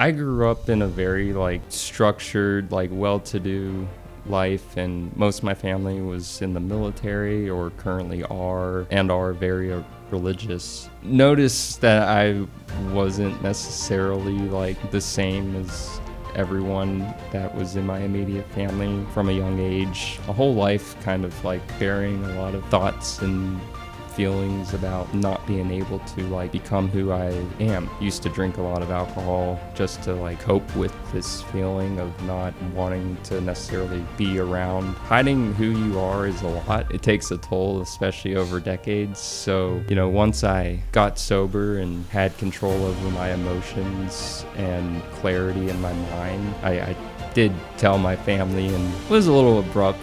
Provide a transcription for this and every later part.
I grew up in a very like structured, like well-to-do life, and most of my family was in the military or currently are very religious. Noticed that I wasn't necessarily like the same as everyone that was in my immediate family from a young age. A whole life kind of like bearing a lot of thoughts and feelings about not being able to like become who I am. Used to drink a lot of alcohol just to like cope with this feeling of not wanting to necessarily be around. Hiding who you are is a lot. It takes a toll, especially over decades. So, once I got sober and had control over my emotions and clarity in my mind, I did tell my family, and it was a little abrupt.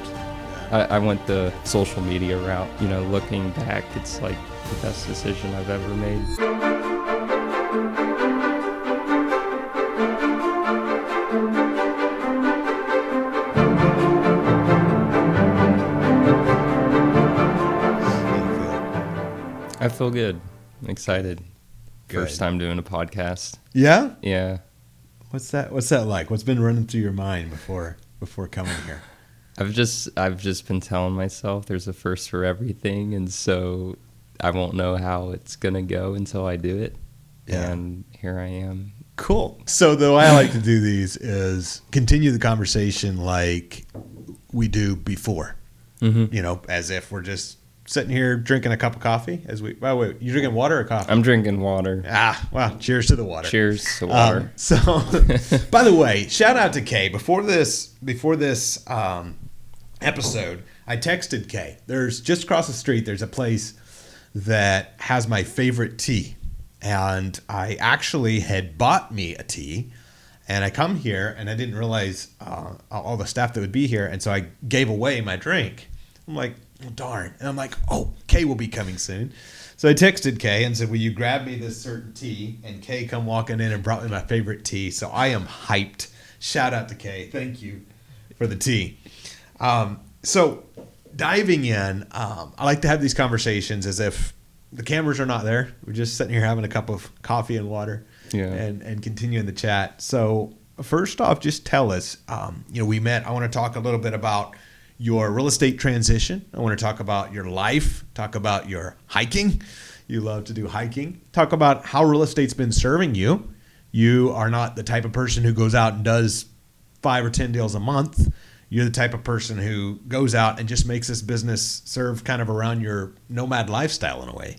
I went the social media route. Looking back, it's like the best decision I've ever made. How do you feel? I feel good. I'm excited. Good. First time doing a podcast. Yeah? Yeah. What's that like? What's been running through your mind before coming here? I've just been telling myself there's a first for everything, and so I won't know how it's gonna go until I do it. Yeah. And here I am. Cool. So the way I like to do these is continue the conversation like we do before. Mm-hmm. As if we're just sitting here drinking a cup of coffee. By the way, you drinking water or coffee? I'm drinking water. Well, cheers to the water. Cheers to water. By the way, shout out to Kay. Before this episode, I texted Kay. There's just across the street, there's a place that has my favorite tea. And I actually had bought me a tea. And I come here and I didn't realize all the staff that would be here. And so I gave away my drink. I'm like, oh, darn. And I'm like, oh, Kay will be coming soon. So I texted Kay and said, will you grab me this certain tea? And Kay come walking in and brought me my favorite tea. So I am hyped. Shout out to Kay. Thank you for the tea. So diving in, I like to have these conversations as if the cameras are not there. We're just sitting here having a cup of coffee and water and continuing the chat. So first off, just tell us, we met. I want to talk a little bit about your real estate transition. I want to talk about your life, talk about your hiking. You love to do hiking. Talk about how real estate's been serving you. You are not the type of person who goes out and does 5 or 10 deals a month. You're the type of person who goes out and just makes this business serve kind of around your nomad lifestyle in a way.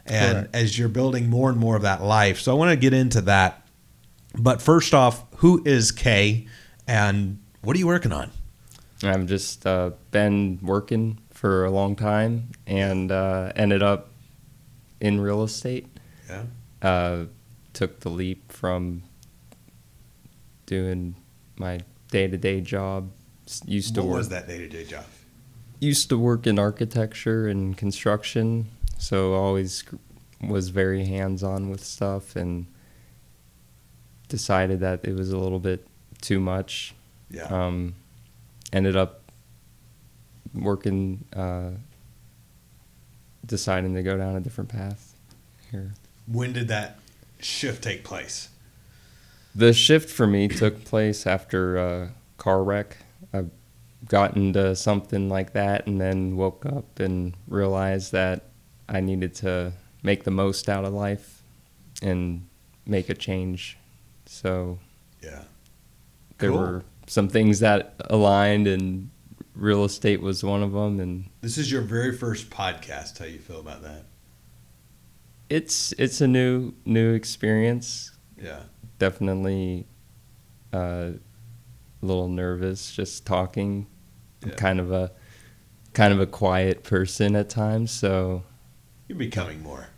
And correct. As you're building more and more of that life. So I want to get into that. But first off, who is Kay and what are you working on? I've just been working for a long time and ended up in real estate. Yeah. Took the leap from doing my day-to-day job. What was that day-to-day job? Used to work in architecture and construction, so always was very hands-on with stuff and decided that it was a little bit too much. Yeah. Ended up working, deciding to go down a different path here. When did that shift take place? The shift for me took place after a car wreck. I got into something like that and then woke up and realized that I needed to make the most out of life and make a change. So yeah, there were some things that aligned, and real estate was one of them. And this is your very first podcast. How you feel about that? It's a new experience. Yeah, definitely a little nervous just talking. I'm kind of a quiet person at times, so you're becoming more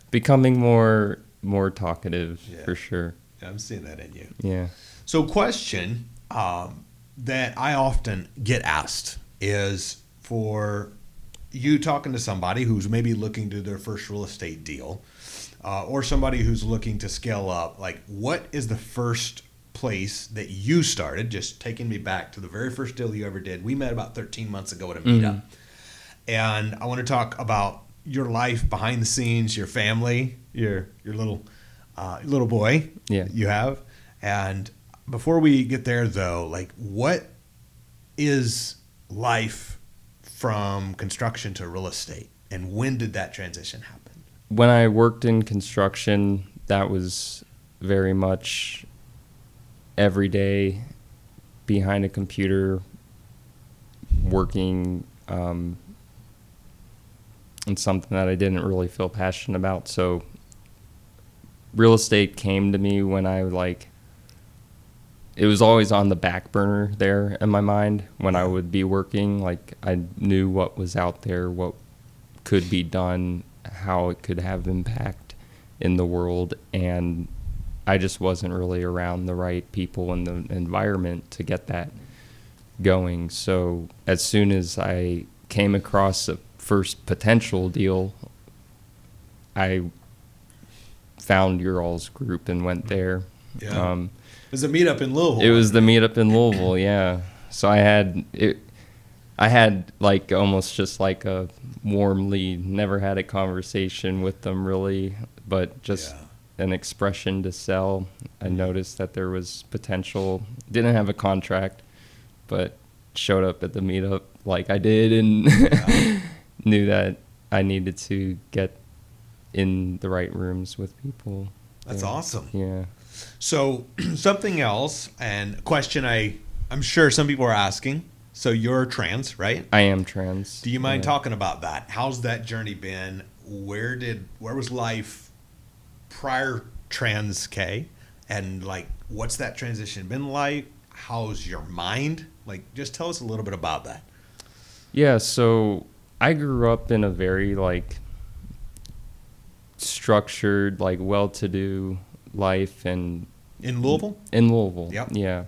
talkative for sure. Yeah, I'm seeing that in you. Yeah. So question that I often get asked is for you talking to somebody who's maybe looking to their first real estate deal, or somebody who's looking to scale up, like what is the first place that you started? Just taking me back to the very first deal you ever did. We met about 13 months ago at a meetup. And I want to talk about your life behind the scenes, your family, your little boy you have, And before we get there, though, like, what is life from construction to real estate, and when did that transition happen? When I worked in construction, that was very much every day behind a computer working in something that I didn't really feel passionate about. So real estate came to me when it was always on the back burner there in my mind when I would be working. Like, I knew what was out there, what could be done, how it could have impact in the world, and I just wasn't really around the right people in the environment to get that going. So as soon as I came across a first potential deal, I found your all's group and went there. Yeah. It was a meetup in Louisville. It was the meetup in Louisville, yeah. So I had like almost just like a warm lead, never had a conversation with them really, but just an expression to sell. I noticed that there was potential, didn't have a contract, but showed up at the meetup like I did and knew that I needed to get in the right rooms with people. That's awesome. Yeah. So something else, and a question I'm sure some people are asking. So you're trans, right? I am trans. Do you mind talking about that? How's that journey been? Where was life prior trans K? And like, what's that transition been like? How's your mind? Like, just tell us a little bit about that. Yeah, so I grew up in a very like structured, like well-to-do life, and in Louisville. Yep. Yeah.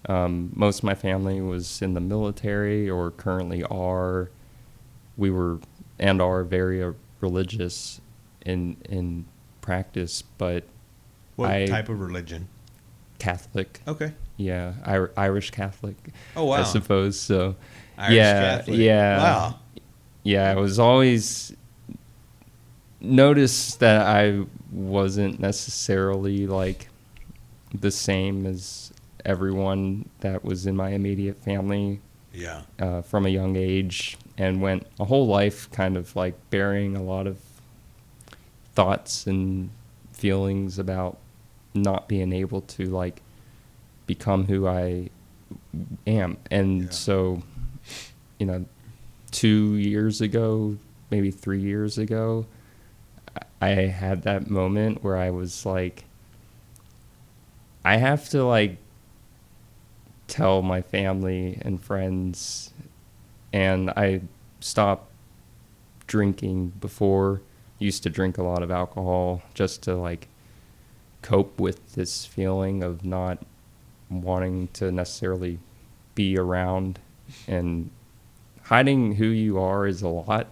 Most of my family was in the military or currently are. We were and are very religious in practice, but what type of religion? Catholic. Okay. Yeah, Irish Catholic. Oh wow. I suppose so. Irish Catholic. Yeah. Wow. Yeah, I was always noticed that I wasn't necessarily like the same as everyone that was in my immediate family. Yeah. From a young age, and went a whole life kind of like bearing a lot of thoughts and feelings about not being able to like become who I am. And so, 2 years ago, maybe 3 years ago, I had that moment where I was like, I have to like tell my family and friends. And I stopped drinking before. Used to drink a lot of alcohol just to like cope with this feeling of not wanting to necessarily be around, and hiding who you are is a lot.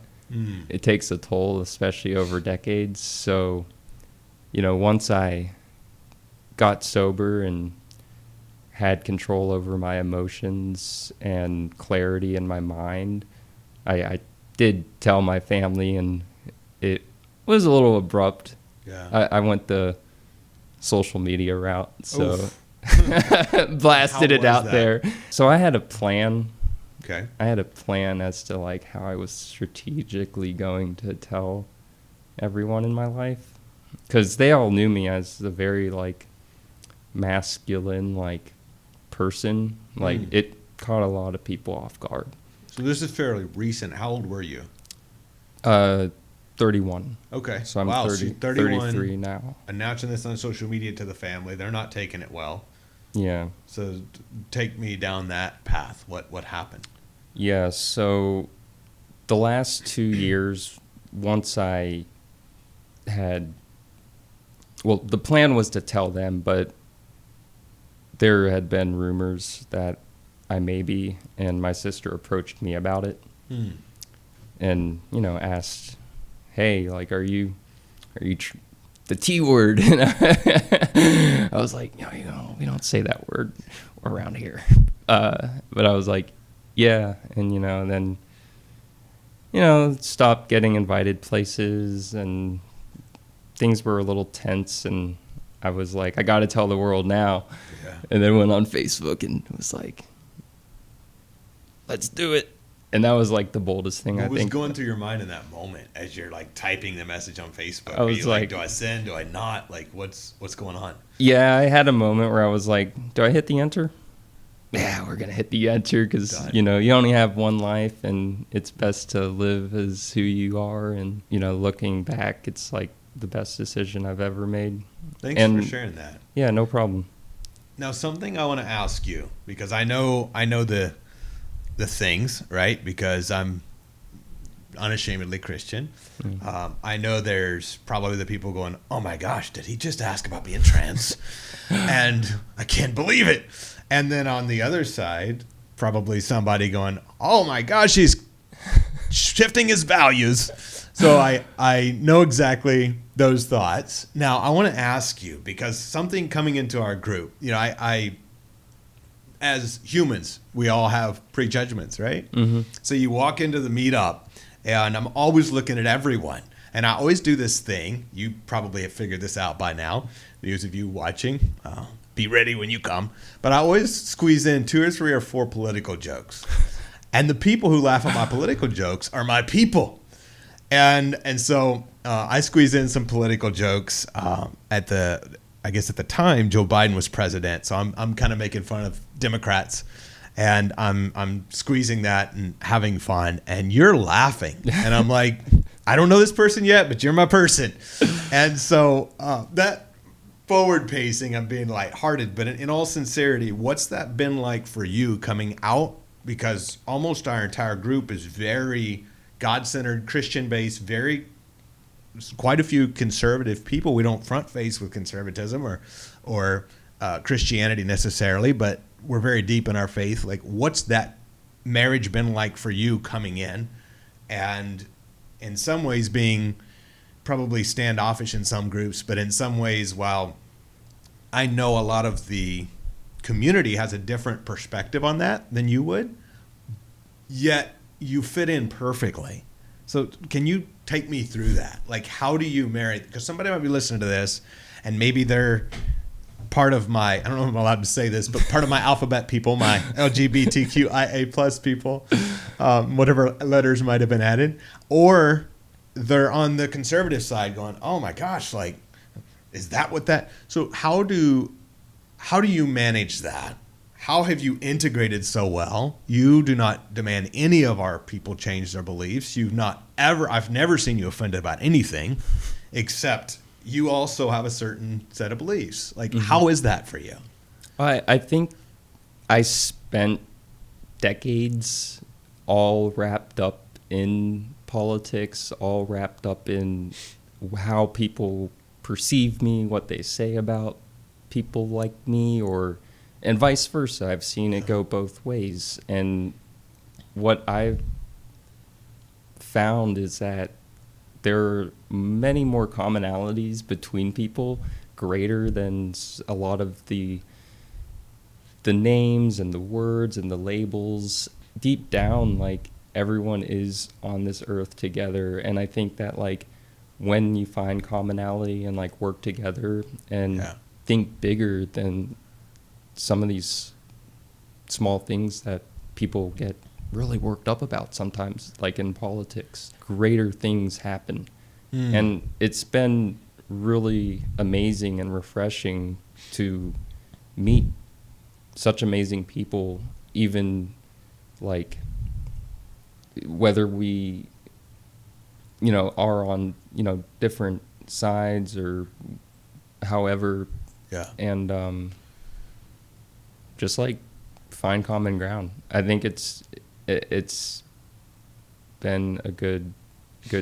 It takes a toll, especially over decades. So, once I got sober and had control over my emotions and clarity in my mind, I did tell my family, and it was a little abrupt. Yeah. I went the social media route, so How blasted it was out that? there. So I had a plan. Okay. I had a plan as to like how I was strategically going to tell everyone in my life, because they all knew me as a very like masculine like person. Like it caught a lot of people off guard. So this is fairly recent. How old were you? 31. Okay. So I'm wow, 30, so 31, 33 now. announcing this on social media to the family. They're not taking it well. Yeah. So take me down that path. What happened? Yeah, so the last 2 years, once I had, well, the plan was to tell them, but there had been rumors that I may be, and my sister approached me about it and, asked, hey, like, are you the T word? And I was like, we don't say that word around here. But I was like, yeah. And, then, stopped getting invited places, and things were a little tense, and I was like, I got to tell the world now. Yeah. And then went on Facebook and was like, let's do it. And that was like the boldest thing, What I was think. going through your mind in that moment as you're like typing the message on Facebook? I Are was you like, like, do I send? Do I not? Like, what's going on? Yeah, I had a moment where I was like, do I hit the enter? Yeah, we're going to hit the enter because, Done. you know, you only have one life and it's best to live as who you are. And, you know, looking back, it's like the best decision I've ever made. Thanks And for sharing that. Yeah, no problem. Now, something I want to ask you, because I know the things, right? Because I'm unashamedly Christian. I know there's probably the people going, oh my gosh, did he just ask about being trans? And I can't believe it. And then on the other side, probably somebody going, oh my gosh, he's shifting his values. So I know exactly those thoughts. Now, I want to ask you, because something coming into our group, you know, I as humans, we all have prejudgments, right? Mm-hmm. So you walk into the meetup, and I'm always looking at everyone. And I always do this thing. You probably have figured this out by now. Those of you watching, be ready when you come. But I always squeeze in 2 or 3 or 4 political jokes. And the people who laugh at my political jokes are my people. And so I squeeze in some political jokes at the time Joe Biden was president. So I'm kind of making fun of Democrats, and I'm squeezing that and having fun, and you're laughing, and I'm like, I don't know this person yet, but you're my person. And so that forward pacing, I'm being lighthearted, but in all sincerity, what's that been like for you coming out? Because almost our entire group is very God-centered, Christian-based, quite a few conservative people. We don't front face with conservatism or Christianity necessarily, but we're very deep in our faith. Like, what's that marriage been like for you coming in, and in some ways being probably standoffish in some groups, but in some ways, while I know a lot of the community has a different perspective on that than you would, yet you fit in perfectly. So can you take me through that? Like, how do you marry? Because somebody might be listening to this, and maybe they're part of my, I don't know if I'm allowed to say this, but part of my alphabet people, my LGBTQIA plus people, whatever letters might have been added, or they're on the conservative side going, oh my gosh, like, is that what that? So how do you manage that? How have you integrated so well? You do not demand any of our people change their beliefs. I've never seen you offended about anything, except you also have a certain set of beliefs. Like, How is that for you? I think I spent decades all wrapped up in politics, all wrapped up in how people perceive me, what they say about people like me, and vice versa. I've seen it go both ways. And what I've found is that there are many more commonalities between people, greater than a lot of the names and the words and the labels. Deep down, like, everyone is on this earth together. And I think that, like, when you find commonality and, like, work together and think bigger than some of these small things that people get really worked up about sometimes, like in politics, greater things happen. And it's been really amazing and refreshing to meet such amazing people, even, like, whether we, are on, different sides or however. Yeah. And just, like, find common ground. I think it's been a good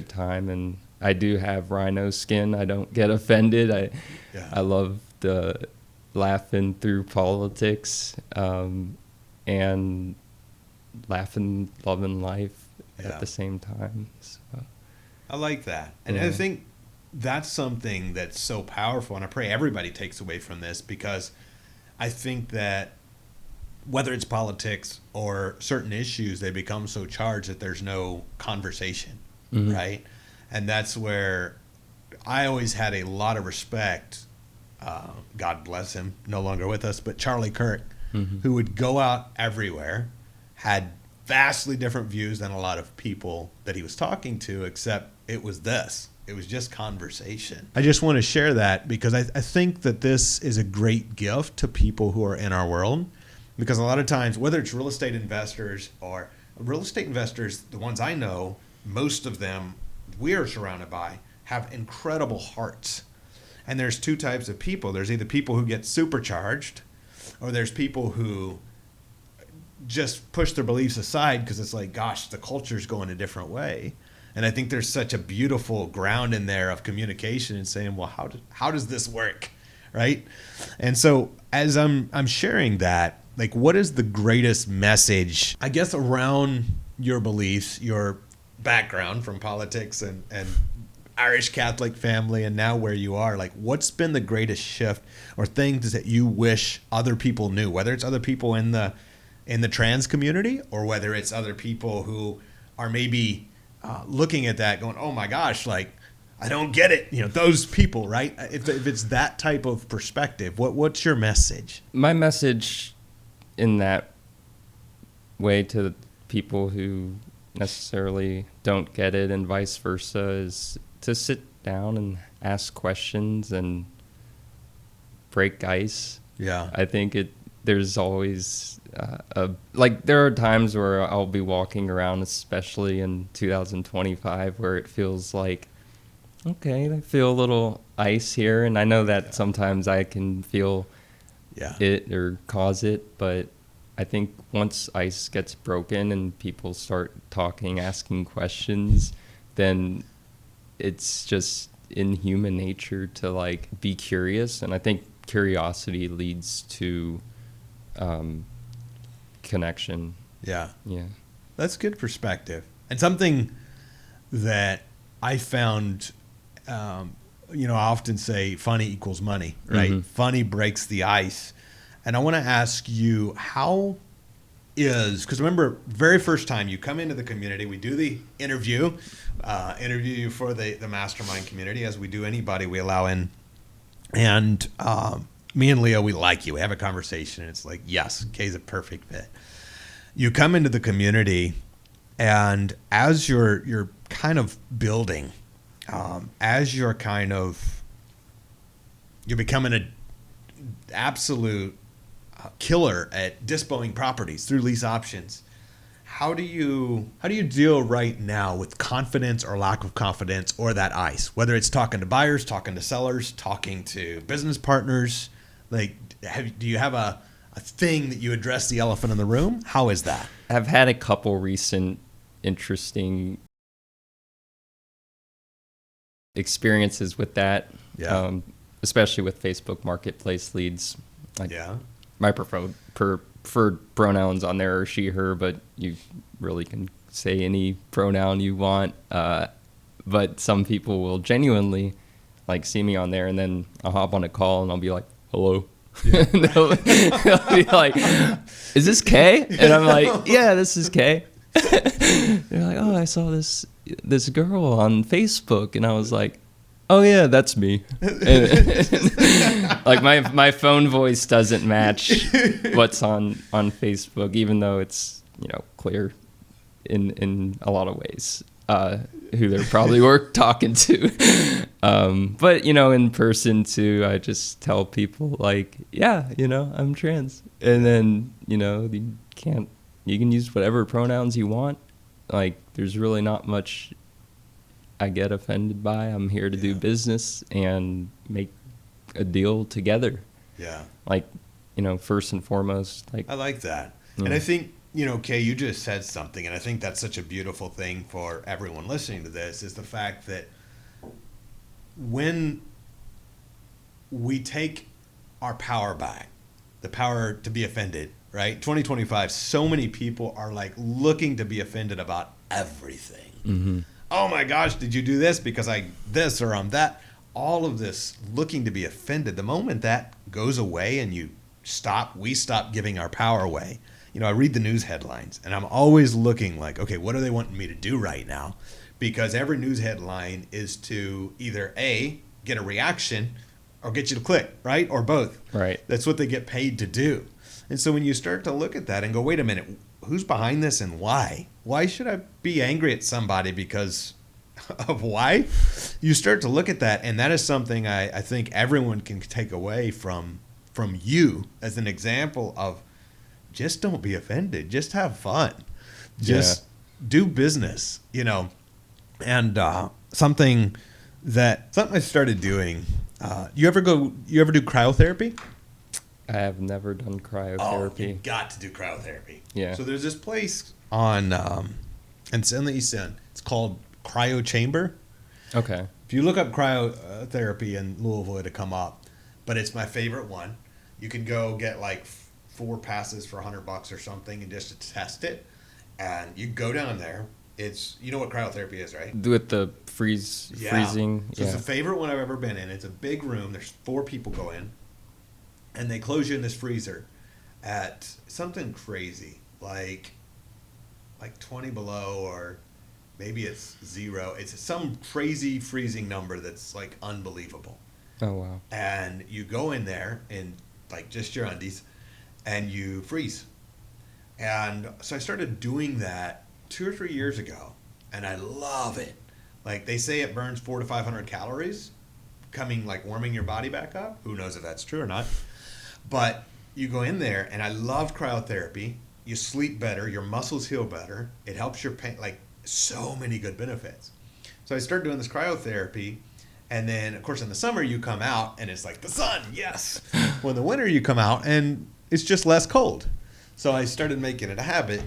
time, and I do have rhino skin. I don't get offended. I love the laughing through politics, and laughing, loving life at the same time. So. I like that. And I think that's something that's so powerful, and I pray everybody takes away from this, because I think that whether it's politics or certain issues, they become so charged that there's no conversation, right? And that's where I always had a lot of respect God bless him, no longer with us, but Charlie Kirk, who would go out everywhere, had vastly different views than a lot of people that he was talking to, except it was this. It was just conversation. I just want to share that because I think that this is a great gift to people who are in our world. Because a lot of times, whether it's real estate investors, the ones I know, most of them we are surrounded by, have incredible hearts. And there's two types of people. There's either people who get supercharged, or there's people who just push their beliefs aside because it's like, gosh, the culture's going a different way. And I think there's such a beautiful ground in there of communication and saying, well, how does this work, right? And so as I'm sharing that, like, what is the greatest message, I guess, around your beliefs, your background from politics and Irish Catholic family, and now where you are? Like, what's been the greatest shift or things that you wish other people knew, whether it's other people in the trans community or whether it's other people who are maybe looking at that going, oh my gosh, like, I don't get it. Those people, right? If it's that type of perspective, what's your message? My message in that way to people who necessarily don't get it and vice versa is to sit down and ask questions and break ice. Yeah. I think there's always there are times where I'll be walking around, especially in 2025, where it feels like, okay, I feel a little ice here, and I know that sometimes I can feel it or cause it, but I think once ice gets broken and people start talking, asking questions, then it's just in human nature to like be curious, and I think curiosity leads to connection. Yeah. That's good perspective. And something that I found, I often say funny equals money, right? Mm-hmm. Funny breaks the ice. And I want to ask you, because remember, very first time you come into the community, we do the interview you for the mastermind community, as we do anybody we allow in. And me and Leo, we like you. We have a conversation. And it's like, yes, Kay's a perfect fit. You come into the community, and as you're kind of building, as you're becoming an absolute killer at disposing properties through lease options. How do you deal right now with confidence or lack of confidence or that ice? Whether it's talking to buyers, talking to sellers, talking to business partners, like, do you have a thing that you address the elephant in the room? How is that? I've had a couple recent interesting experiences with that. Yeah. Especially with Facebook Marketplace leads. Yeah. My preferred pronouns on there are she, her, but you really can say any pronoun you want. But some people will genuinely like see me on there, and then I'll hop on a call and I'll be like, hello. Yeah. And they'll be like, is this Kay? And I'm like, yeah, this is Kay. They're like, oh, I saw this girl on Facebook, and I was like, oh yeah, that's me. Like my phone voice doesn't match what's on Facebook, even though it's clear in a lot of ways who they're probably worth talking to. But in person too, I just tell people like, yeah, I'm trans, and then you can use whatever pronouns you want. Like, there's really not much I get offended by. I'm here to do business and make a deal together. Yeah. Like, first and foremost, like, I like that. And I think, Kay, you just said something, and I think that's such a beautiful thing for everyone listening to this, is the fact that when we take our power back, the power to be offended, right? 2025, so many people are like looking to be offended about everything. Mm-hmm. Oh my gosh, did you do this because this or I'm that? All of this looking to be offended. The moment that goes away and we stop giving our power away. I read the news headlines, and I'm always looking like, okay, what are they wanting me to do right now? Because every news headline is to either A, get a reaction, or get you to click, right? Or both. Right. That's what they get paid to do. And so when you start to look at that and go, wait a minute, who's behind this and why? Why should I be angry at somebody because of why? You start to look at that, and that is something I think everyone can take away from you as an example of just don't be offended. Just have fun. Just do business, you know. And something I started doing. You ever do cryotherapy? I have never done cryotherapy. Oh, you got to do cryotherapy. Yeah. So there's this place on in the East End. It's called Cryo Chamber. Okay. If you look up cryotherapy in Louisville, it'll come up. But it's my favorite one. You can go get like 4 passes for $100 or something and just to test it. And you go down there. It's, you know what cryotherapy is, right? With the freezing. So it's the favorite one I've ever been in. It's a big room. There's 4 people go in. And they close you in this freezer at something crazy, like 20 below, or maybe it's 0. It's some crazy freezing number that's like unbelievable. Oh, wow. And you go in there in like just your undies and you freeze. And so I started doing that 2 or 3 years ago, and I love it. Like they say it burns 400 to 500 calories, warming your body back up. Who knows if that's true or not? But you go in there, and I love cryotherapy. You sleep better, your muscles heal better. It helps your pain, like so many good benefits. So I started doing this cryotherapy, and then of course in the summer you come out and it's like the sun, yes. Well, in the winter you come out and it's just less cold. So I started making it a habit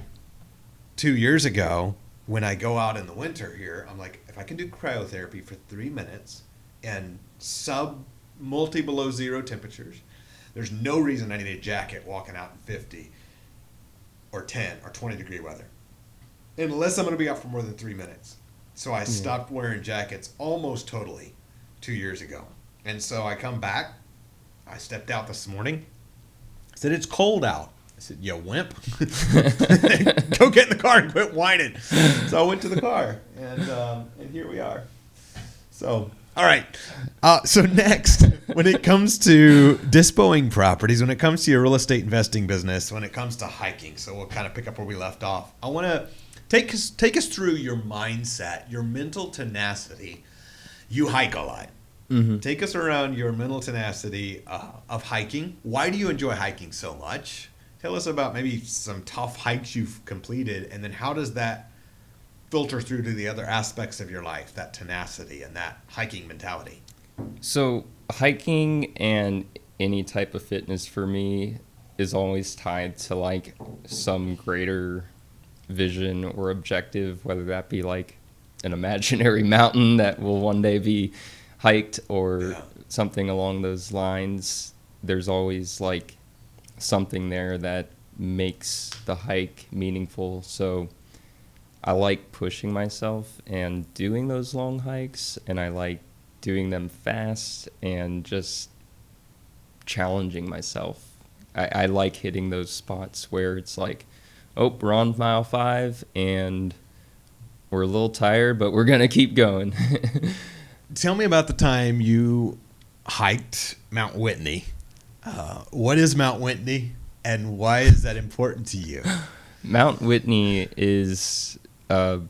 2 years ago. When I go out in the winter here, I'm like, if I can do cryotherapy for 3 minutes and multi below 0 temperatures, there's no reason I need a jacket walking out in 50 or 10 or 20 degree weather, unless I'm going to be out for more than 3 minutes. So I stopped wearing jackets almost totally 2 years ago. And so I come back. I stepped out this morning. I said, it's cold out. I said, you wimp. Go get in the car and quit whining. So I went to the car, and here we are. So, all right. So next, when it comes to dispoing properties, when it comes to your real estate investing business, when it comes to hiking, so we'll kind of pick up where we left off. I want to take us through your mindset, your mental tenacity. You hike a lot. Mm-hmm. Take us around your mental tenacity of hiking. Why do you enjoy hiking so much? Tell us about maybe some tough hikes you've completed, and then how does that filter through to the other aspects of your life, that tenacity and that hiking mentality? So hiking and any type of fitness for me is always tied to like some greater vision or objective, whether that be like an imaginary mountain that will one day be hiked or something along those lines. There's always like something there that makes the hike meaningful. So I like pushing myself and doing those long hikes, and I like doing them fast and just challenging myself. I like hitting those spots where it's like, oh, we're on mile 5 and we're a little tired, but we're going to keep going. Tell me about the time you hiked Mount Whitney. What is Mount Whitney, and why is that important to you? Mount Whitney is the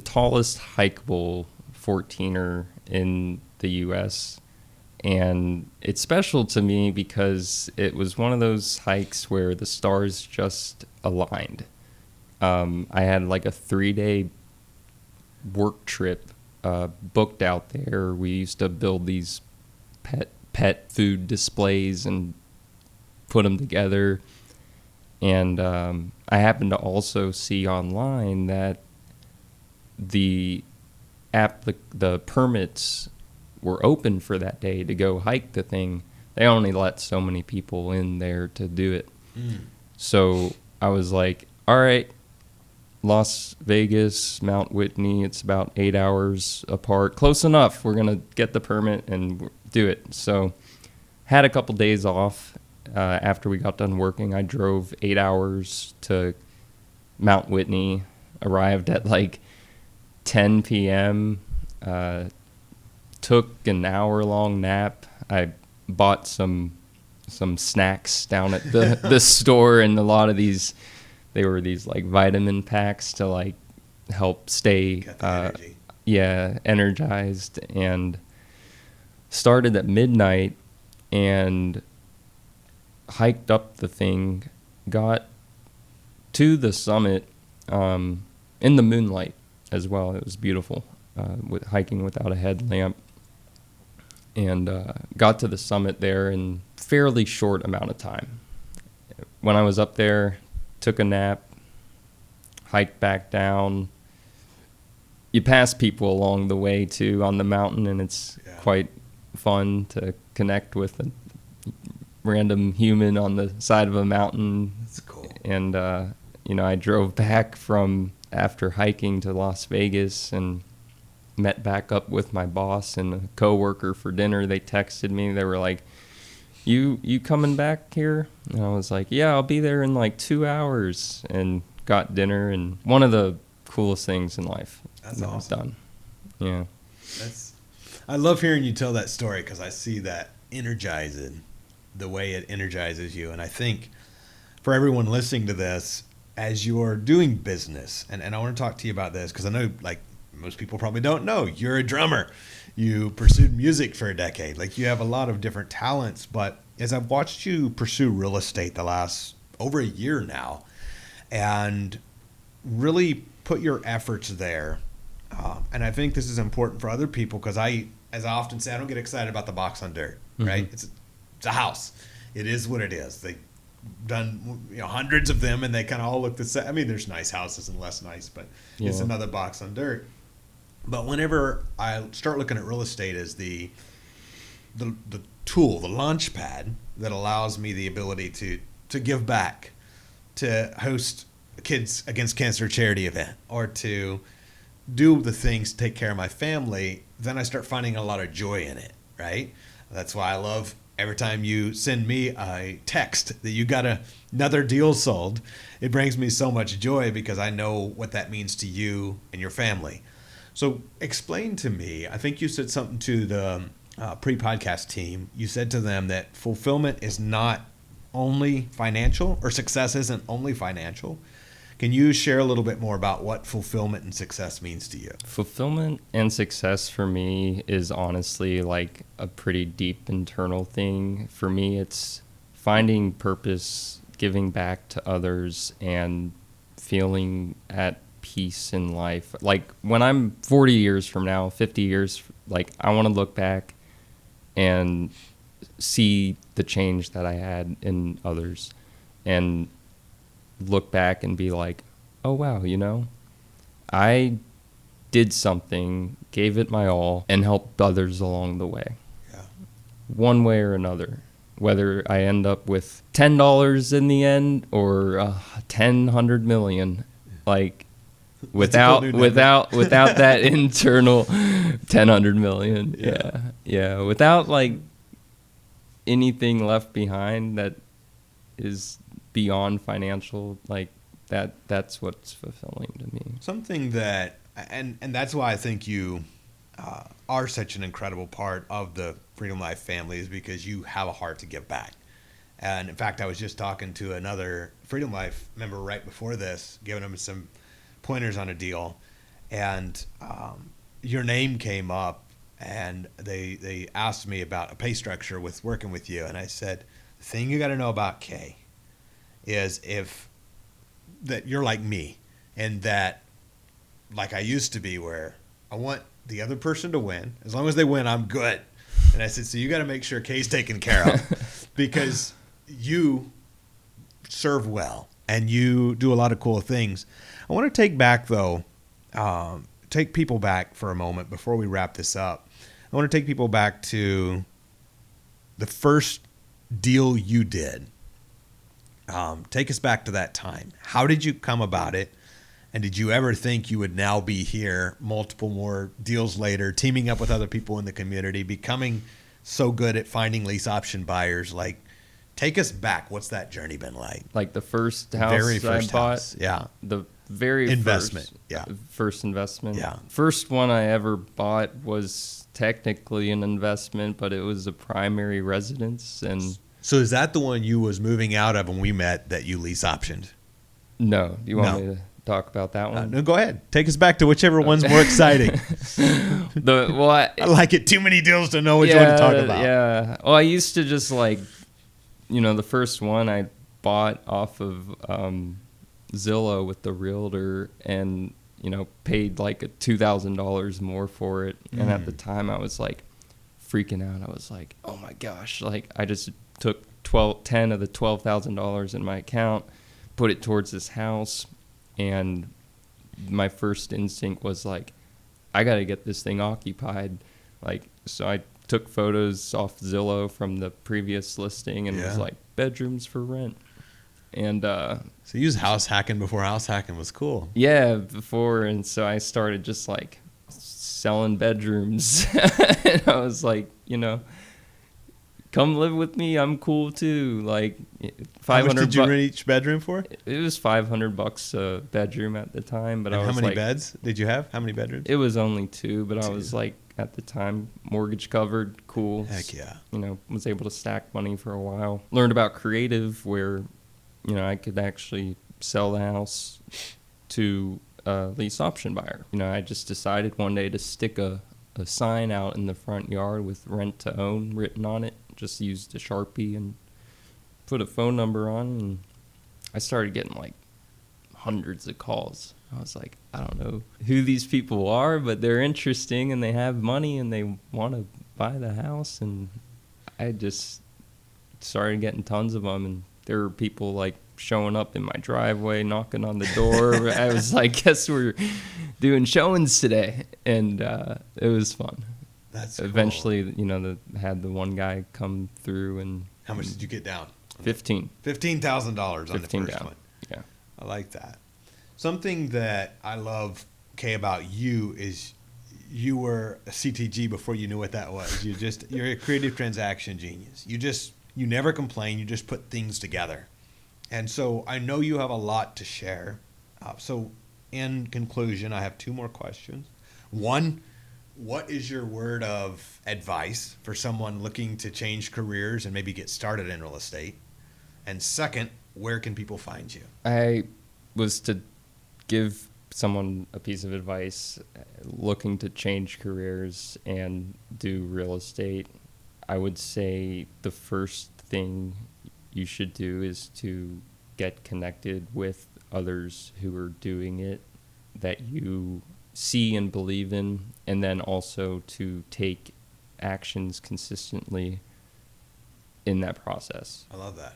tallest hikeable 14er in the U.S., and it's special to me because it was one of those hikes where the stars just aligned. I had like a 3-day work trip booked out there. We used to build these pet food displays and put them together. And I happened to also see online that the permits were open for that day to go hike the thing. They only let so many people in there to do it. So I was like, all right, Las Vegas, Mount Whitney, it's about 8 hours apart. Close enough. We're going to get the permit and do it. So had a couple days off. After we got done working, I drove 8 hours to Mount Whitney, arrived at like 10 p.m., took an hour-long nap. I bought some snacks down at the store, and a lot of these, they were these like vitamin packs to like help stay energized, and started at midnight and hiked up the thing, got to the summit in the moonlight as well. It was beautiful, with hiking without a headlamp, and got to the summit there in fairly short amount of time. When I was up there, took a nap, hiked back down. You pass people along the way too on the mountain, and it's quite fun to connect with a random human on the side of a mountain. That's cool. And I drove back from after hiking to Las Vegas and met back up with my boss and a coworker for dinner. They texted me. They were like, you coming back here? And I was like, yeah, I'll be there in like 2 hours, and got dinner. And one of the coolest things in life That's that awesome. I've done. Yeah. I love hearing you tell that story, because I see that energizing, the way it energizes you. And I think for everyone listening to this, as you're doing business, and I want to talk to you about this, because I know, like, most people probably don't know, you're a drummer. You pursued music for a decade. Like, you have a lot of different talents. But as I've watched you pursue real estate the last over a year now, and really put your efforts there, and I think this is important for other people, because as I often say, I don't get excited about the box on dirt, right? It's a house. It is what it is. They've done hundreds of them, and they kind of all look the same. I mean, there's nice houses and less nice, but it's another box on dirt. But whenever I start looking at real estate as the tool, the launch pad that allows me the ability to give back, to host a Kids Against Cancer charity event, or to do the things to take care of my family, then I start finding a lot of joy in it, right? That's why I love every time you send me a text that you got another deal sold. It brings me so much joy, because I know what that means to you and your family. So explain to me, I think you said something to the pre-podcast team. You said to them that fulfillment is not only financial, or success isn't only financial. Can you share a little bit more about what fulfillment and success means to you? Fulfillment and success for me is honestly like a pretty deep internal thing. For me, it's finding purpose, giving back to others, and feeling at peace in life. Like, when I'm 40 years from now, 50 years, like, I want to look back and see the change that I had in others, and look back and be like, oh wow, I did something, gave it my all, and helped others along the way. Yeah. One way or another. Whether I end up with $10 in the end, or 100 million, like, without that internal 100 million. Yeah. Without like anything left behind that is beyond financial, like that's what's fulfilling to me. Something that, and that's why I think you are such an incredible part of the Freedom Life family, is because you have a heart to give back. And in fact, I was just talking to another Freedom Life member right before this, giving him some pointers on a deal, and your name came up, and they asked me about a pay structure with working with you, and I said, the thing you got to know about Kay is that you're like me, and that, like I used to be, where I want the other person to win. As long as they win, I'm good. And I said, so you got to make sure Kay's taken care of, because you serve well and you do a lot of cool things. I want to take people back for a moment before we wrap this up. I want to take people back to the first deal you did. Take us back to that time. How did you come about it? And did you ever think you would now be here, multiple more deals later, teaming up with other people in the community, becoming so good at finding lease option buyers? Like, take us back. What's that journey been like? Like the first house Very first I bought, house. Yeah. The very investment. First investment. Yeah. First one I ever bought was technically an investment, but it was a primary residence. And So is that the one you was moving out of when we met that you lease optioned? no, do you want me to talk about that one? No, go ahead. Take us back to whichever one's more exciting. I like it. Too many deals to know which one to talk about. Yeah. Well, I used to just like, the first one I bought off of Zillow with the realtor, and paid like $2,000 more for it. And at the time I was like freaking out. I was like, oh my gosh, like I just took 10 of the $12,000 in my account, put it towards this house, and my first instinct was like, I got to get this thing occupied. Like, so I took photos off Zillow from the previous listing and was like, bedrooms for rent. And so you used house hacking before house hacking was cool. Yeah, before. And so I started just like selling bedrooms. And I was like, come live with me. I'm cool too. Like $500. How much did you rent each bedroom for? It was $500 a bedroom at the time. But and I was how many like, beds did you have? How many bedrooms? It was only 2, but I was like, at the time, mortgage covered, cool. Heck yeah. Was able to stack money for a while. Learned about creative where, I could actually sell the house to a lease option buyer. I just decided one day to stick a sign out in the front yard with rent to own written on it. Just used a Sharpie and put a phone number on, and I started getting like hundreds of calls. I was like, I don't know who these people are, but they're interesting and they have money and they want to buy the house. And I just started getting tons of them, and there were people like showing up in my driveway, knocking on the door. I was like, guess we're doing showings today. And it was fun. That's eventually, cool. Had the one guy come through. And how much did you get down? $15,000 on the first one. Yeah. I like that. Something that I love, Kay, about you is you were a CTG before you knew what that was. You're a creative transaction genius. You never complain. You just put things together. And so I know you have a lot to share. So in conclusion, I have 2 more questions. One, what is your word of advice for someone looking to change careers and maybe get started in real estate? And second, where can people find you? I was to give someone a piece of advice looking to change careers and do real estate. I would say the first thing you should do is to get connected with others who are doing it that you see and believe in, and then also to take actions consistently in that process. I love that.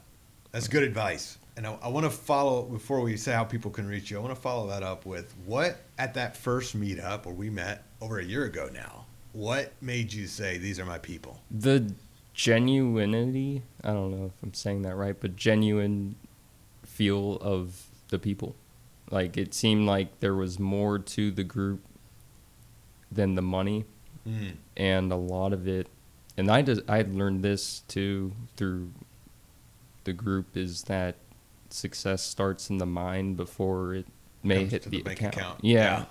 That's good advice. And I want to follow, before we say how people can reach you, I want to follow that up with what at that first meetup where we met over a year ago now, what made you say, these are my people? The genuinity, I don't know if I'm saying that right, but genuine feel of the people. Like, it seemed like there was more to the group than the money. And a lot of it, and I learned this too through the group, is that success starts in the mind before it may hit the bank account. Yeah.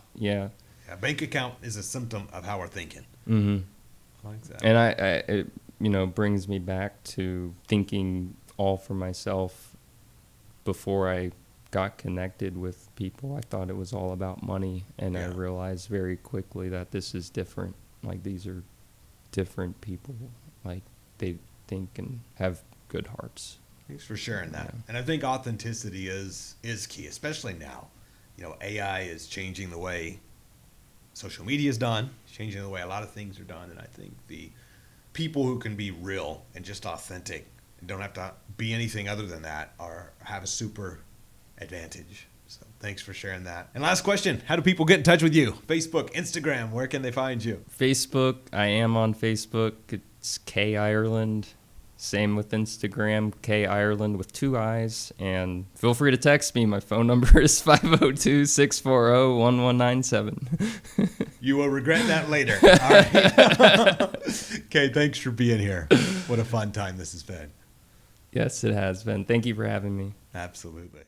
Bank account is a symptom of how we're thinking. Mm-hmm. I like that. And it brings me back to thinking all for myself. Before I got connected with people, I thought it was all about money, and I realized very quickly that this is different. Like, these are different people. Like, they think and have good hearts. Thanks for sharing that. And I think authenticity is key, especially now. AI is changing the way social media is done. It's changing the way a lot of things are done. And I think the people who can be real and just authentic and don't have to be anything other than that have a super advantage. So thanks for sharing that. And last question, how do people get in touch with you? Facebook, Instagram, where can they find you? Facebook, I am on Facebook. It's K Ireland. Same with Instagram, K Ireland with 2 I's. And feel free to text me. My phone number is 502-640-1197. You will regret that later. All right. Okay, thanks for being here. What a fun time this has been. Yes, it has been. Thank you for having me. Absolutely.